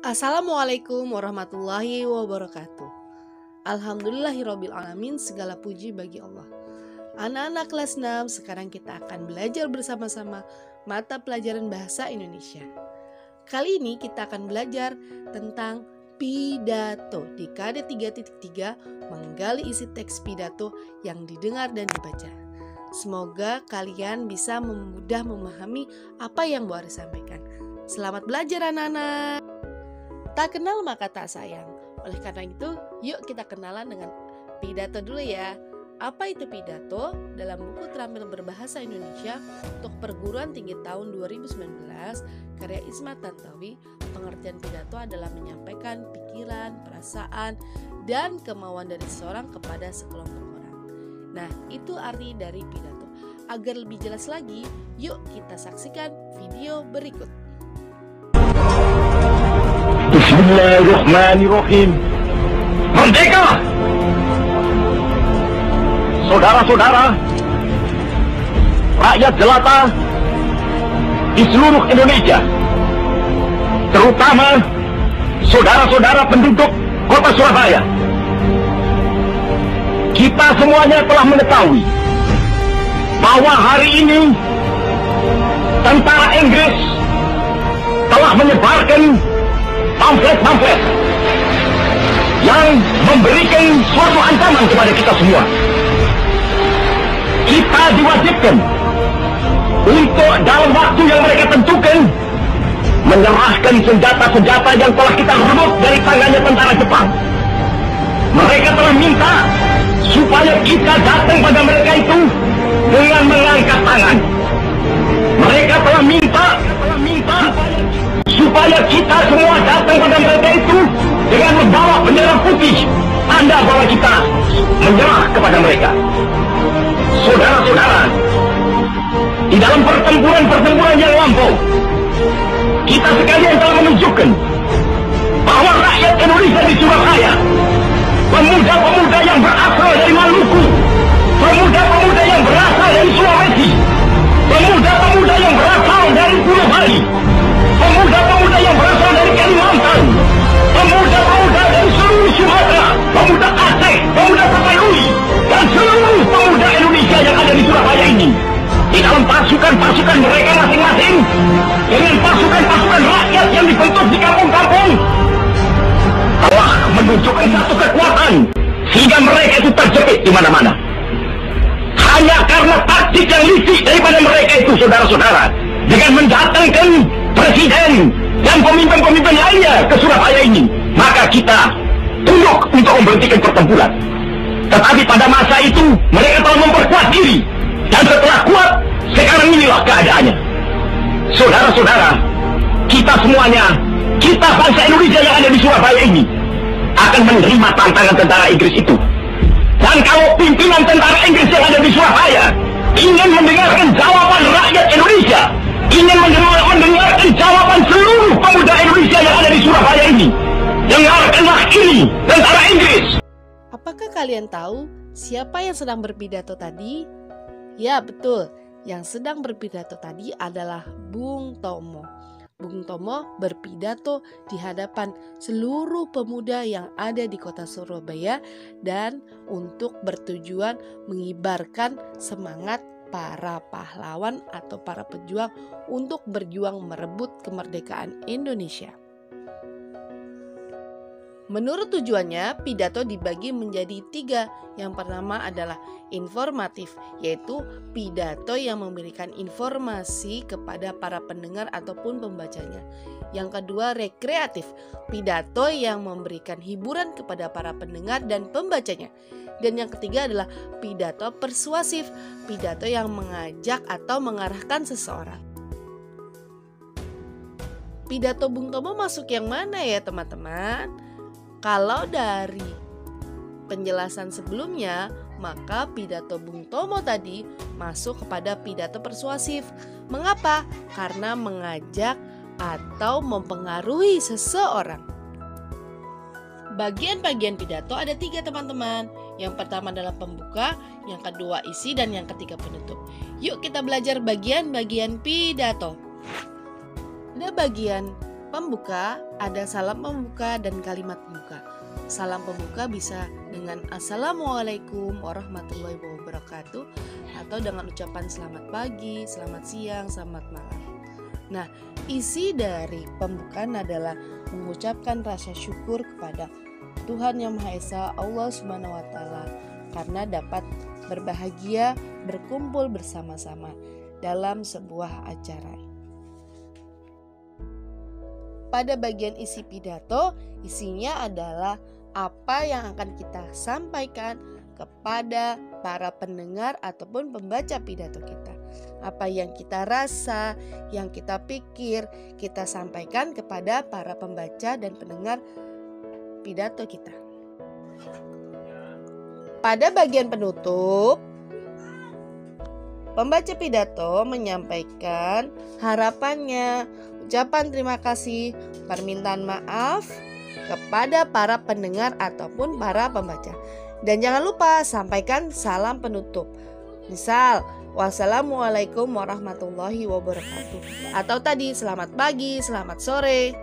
Assalamualaikum warahmatullahi wabarakatuh. Alhamdulillahirabbil alamin, segala puji bagi Allah. Anak-anak kelas 6, sekarang kita akan belajar bersama-sama mata pelajaran bahasa Indonesia. Kali ini kita akan belajar tentang pidato. Di KD 3.3 menggali isi teks pidato yang didengar dan dibaca. Semoga kalian bisa mudah memahami apa yang Bu Ari sampaikan. Selamat belajar anak-anak. Tak kenal maka tak sayang. Oleh karena itu, yuk kita kenalan dengan pidato dulu ya. Apa itu pidato? Dalam buku Terampil Berbahasa Indonesia untuk Perguruan Tinggi tahun 2019, karya Isma Tantawi, pengertian pidato adalah menyampaikan pikiran, perasaan, dan kemauan dari seseorang kepada sekelompok orang. Nah, itu arti dari pidato. Agar lebih jelas lagi, yuk kita saksikan video berikut. Bismillahirrahmanirrahim. Merdeka! Saudara-saudara, rakyat jelata di seluruh Indonesia, terutama saudara-saudara penduduk kota Surabaya, kita semuanya telah mengetahui bahwa hari ini tentara Inggris telah menyebarkan pamflet-pamflet yang memberikan suatu ancaman kepada kita semua. Kita diwajibkan untuk dalam waktu yang mereka tentukan menyerahkan senjata-senjata yang telah kita rebut dari tangannya tentara Jepang. Mereka telah minta supaya kita datang pada mereka itu dengan mengangkat tangan. Mereka telah minta supaya kita semua datang pada mereka itu dengan membawa bendera putih, tanda bahwa kita menyerah kepada mereka. Saudara-saudara, di dalam pertempuran yang lampau, kita sekalian telah menunjukkan bahwa rakyat Indonesia di Surabaya, pemuda-pemuda yang berasal dari Maluku, pemuda-pemuda yang berasal dari Sulawesi, pemuda-pemuda yang berasal dari Pulau Bali, pemuda-pemuda yang berasal dari Kalimantan, pemuda-pemuda dari seluruh Sumatera, pemuda Aceh, pemuda Tapanuli, dan seluruh pemuda Indonesia yang ada di Surabaya ini, di dalam pasukan-pasukan mereka masing-masing, dengan pasukan-pasukan rakyat yang dibentuk di kampung-kampung, telah menunjukkan satu kekuatan sehingga mereka itu terjepit di mana-mana. Hanya karena taktik yang licik daripada mereka itu, saudara-saudara, dengan mendatangkan presiden dan pemimpin-pemimpin lainnya ke Surabaya ini, maka kita tunduk untuk memberhentikan pertempuran. Tetapi pada masa itu mereka telah memperkuat diri, dan setelah kuat, sekarang inilah keadaannya. Saudara-saudara, kita semuanya, kita bangsa Indonesia yang ada di Surabaya ini akan menerima tantangan tentara Inggris itu. Dan kalau pimpinan tentara Inggris yang ada di Surabaya ingin mendengarkan jawaban rakyat Indonesia, ingin mendengarkan jawaban seluruh pemuda Indonesia yang ada di Surabaya ini, dengarkanlah ini tentara Inggris. Apakah kalian tahu siapa yang sedang berpidato tadi? Ya betul, yang sedang berpidato tadi adalah Bung Tomo. Bung Tomo berpidato di hadapan seluruh pemuda yang ada di kota Surabaya dan untuk bertujuan mengibarkan semangat para pahlawan atau para pejuang untuk berjuang merebut kemerdekaan Indonesia. Menurut tujuannya, pidato dibagi menjadi 3. Yang pertama adalah informatif, yaitu pidato yang memberikan informasi kepada para pendengar ataupun pembacanya. Yang kedua, rekreatif, pidato yang memberikan hiburan kepada para pendengar dan pembacanya. Dan yang ketiga adalah pidato persuasif, pidato yang mengajak atau mengarahkan seseorang. Pidato Bung Tomo masuk yang mana ya teman-teman? Kalau dari penjelasan sebelumnya, maka pidato Bung Tomo tadi masuk kepada pidato persuasif. Mengapa? Karena mengajak atau mempengaruhi seseorang. Bagian-bagian pidato ada 3 teman-teman. Yang pertama adalah pembuka, yang kedua isi, dan yang ketiga penutup. Yuk kita belajar bagian-bagian pidato. Ada bagian pembuka ada salam pembuka dan kalimat pembuka. Salam pembuka bisa dengan Assalamualaikum warahmatullahi wabarakatuh atau dengan ucapan selamat pagi, selamat siang, selamat malam. Nah, isi dari pembukaan adalah mengucapkan rasa syukur kepada Tuhan Yang Maha Esa, Allah Subhanahu wa Ta'ala, karena dapat berbahagia berkumpul bersama-sama dalam sebuah acara. Pada bagian isi pidato, isinya adalah apa yang akan kita sampaikan kepada para pendengar ataupun pembaca pidato kita. Apa yang kita rasa, yang kita pikir, kita sampaikan kepada para pembaca dan pendengar pidato kita. Pada bagian penutup, pembaca pidato menyampaikan harapannya, ucapan terima kasih, permintaan maaf kepada para pendengar ataupun para pembaca. Dan jangan lupa sampaikan salam penutup. Misal, wassalamualaikum warahmatullahi wabarakatuh. Atau tadi, selamat pagi, selamat sore.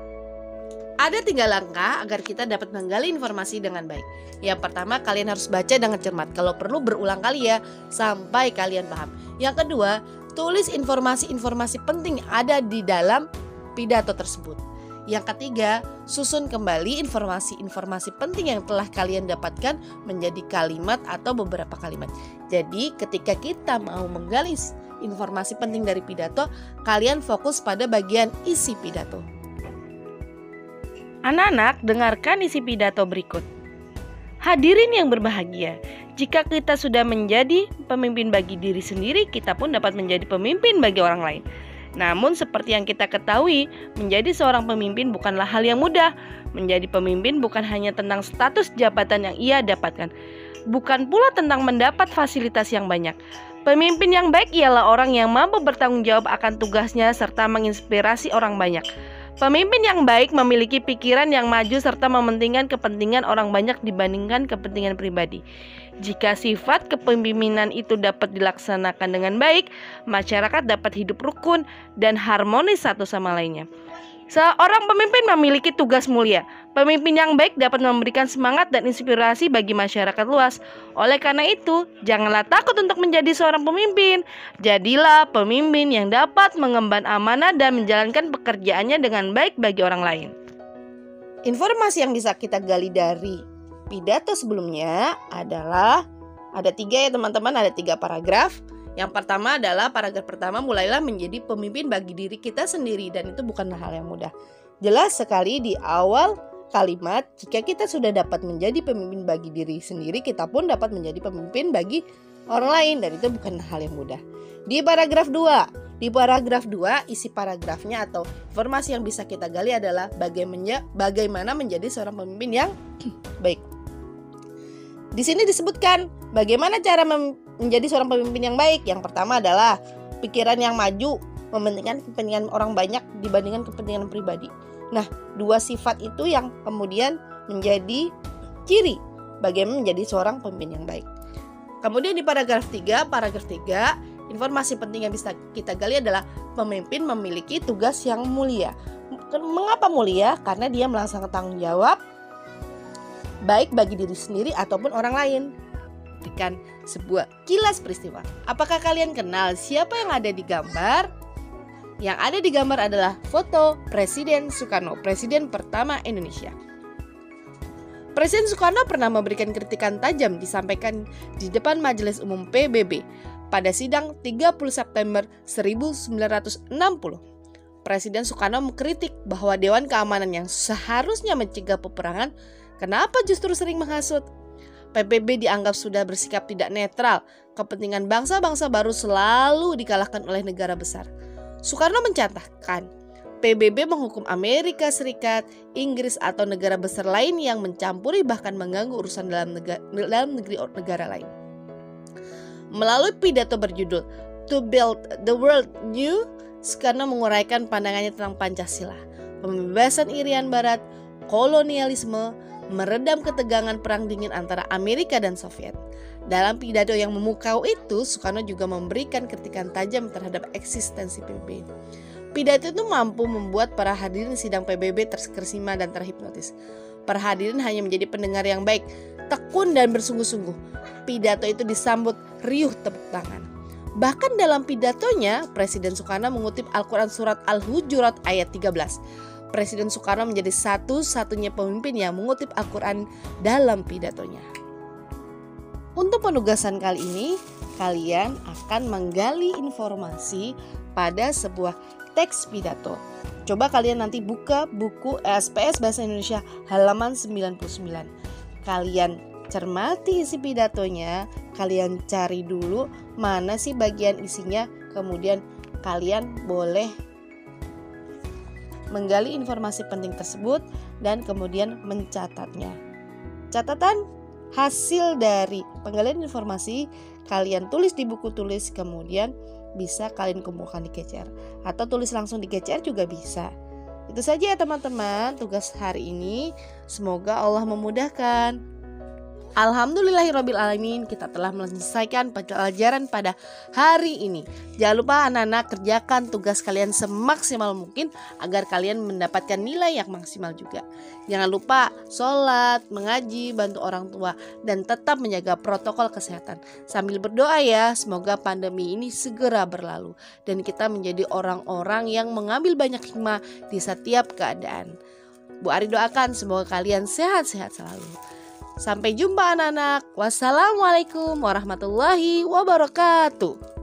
Ada 3 langkah agar kita dapat menggali informasi dengan baik. Yang pertama, kalian harus baca dengan cermat. Kalau perlu berulang kali ya, sampai kalian paham. Yang kedua, tulis informasi-informasi penting yang ada di dalam pidato tersebut. Yang ketiga, susun kembali informasi-informasi penting yang telah kalian dapatkan menjadi kalimat atau beberapa kalimat. Jadi ketika kita mau menggali informasi penting dari pidato, kalian fokus pada bagian isi pidato. Anak-anak, dengarkan isi pidato berikut. Hadirin yang berbahagia, jika kita sudah menjadi pemimpin bagi diri sendiri, kita pun dapat menjadi pemimpin bagi orang lain. Namun seperti yang kita ketahui, menjadi seorang pemimpin bukanlah hal yang mudah. Menjadi pemimpin bukan hanya tentang status jabatan yang ia dapatkan, bukan pula tentang mendapat fasilitas yang banyak. Pemimpin yang baik ialah orang yang mampu bertanggung jawab akan tugasnya serta menginspirasi orang banyak. Pemimpin yang baik memiliki pikiran yang maju serta mementingkan kepentingan orang banyak dibandingkan kepentingan pribadi. Jika sifat kepemimpinan itu dapat dilaksanakan dengan baik, masyarakat dapat hidup rukun dan harmonis satu sama lainnya. Seorang pemimpin memiliki tugas mulia. Pemimpin yang baik dapat memberikan semangat dan inspirasi bagi masyarakat luas. Oleh karena itu, janganlah takut untuk menjadi seorang pemimpin. Jadilah pemimpin yang dapat mengemban amanah dan menjalankan pekerjaannya dengan baik bagi orang lain. Informasi yang bisa kita gali dari pidato sebelumnya adalah ada 3 ya teman-teman, ada 3 paragraf. Yang pertama adalah paragraf pertama, mulailah menjadi pemimpin bagi diri kita sendiri, dan itu bukanlah hal yang mudah. Jelas sekali di awal kalimat, jika kita sudah dapat menjadi pemimpin bagi diri sendiri, kita pun dapat menjadi pemimpin bagi orang lain, dan itu bukan hal yang mudah. Di paragraf 2, isi paragrafnya atau informasi yang bisa kita gali adalah bagaimana menjadi seorang pemimpin yang baik. Di sini disebutkan bagaimana cara menjadi seorang pemimpin yang baik. Yang pertama adalah pikiran yang maju, mementingkan kepentingan orang banyak dibandingkan kepentingan pribadi. Nah, 2 sifat itu yang kemudian menjadi ciri bagaimana menjadi seorang pemimpin yang baik. Kemudian di paragraf 3, informasi penting yang bisa kita gali adalah pemimpin memiliki tugas yang mulia. Mengapa mulia? Karena dia melaksanakan tanggung jawab baik bagi diri sendiri ataupun orang lain. Dengan sebuah kilas peristiwa. Apakah kalian kenal siapa yang ada di gambar? Yang ada di gambar adalah foto Presiden Soekarno, Presiden pertama Indonesia. Presiden Soekarno pernah memberikan kritikan tajam disampaikan di depan Majelis Umum PBB pada sidang 30 September 1960. Presiden Soekarno mengkritik bahwa Dewan Keamanan yang seharusnya mencegah peperangan, kenapa justru sering menghasut? PBB dianggap sudah bersikap tidak netral. Kepentingan bangsa-bangsa baru selalu dikalahkan oleh negara besar. Soekarno mencatatkan, PBB menghukum Amerika Serikat, Inggris atau negara besar lain yang mencampuri bahkan mengganggu urusan dalam negeri negara lain. Melalui pidato berjudul To Build the World New, Soekarno menguraikan pandangannya tentang Pancasila, pembebasan Irian Barat, kolonialisme, meredam ketegangan perang dingin antara Amerika dan Soviet. Dalam pidato yang memukau itu, Soekarno juga memberikan kritikan tajam terhadap eksistensi PBB. Pidato itu mampu membuat para hadirin sidang PBB terkesima dan terhipnotis. Para hadirin hanya menjadi pendengar yang baik, tekun dan bersungguh-sungguh. Pidato itu disambut riuh tepuk tangan. Bahkan dalam pidatonya, Presiden Soekarno mengutip Al-Quran surat Al-Hujurat ayat 13. Presiden Soekarno menjadi satu-satunya pemimpin yang mengutip Al-Quran dalam pidatonya. Untuk penugasan kali ini, kalian akan menggali informasi pada sebuah teks pidato. Coba kalian nanti buka buku SPS Bahasa Indonesia halaman 99. Kalian cermati isi pidatonya, kalian cari dulu mana sih bagian isinya, kemudian kalian boleh menggali informasi penting tersebut dan kemudian mencatatnya. Catatan hasil dari penggalian informasi kalian tulis di buku tulis, kemudian bisa kalian kumpulkan di GCR atau tulis langsung di GCR juga bisa. Itu saja ya teman-teman tugas hari ini. Semoga Allah memudahkan. Alhamdulillahirrabbilalamin, kita telah menyelesaikan pelajaran pada hari ini. Jangan lupa anak-anak kerjakan tugas kalian semaksimal mungkin agar kalian mendapatkan nilai yang maksimal juga. Jangan lupa sholat, mengaji, bantu orang tua, dan tetap menjaga protokol kesehatan. Sambil berdoa ya, semoga pandemi ini segera berlalu dan kita menjadi orang-orang yang mengambil banyak hikmah di setiap keadaan. Bu Ari doakan semoga kalian sehat-sehat selalu. Sampai jumpa anak-anak. Wassalamualaikum warahmatullahi wabarakatuh.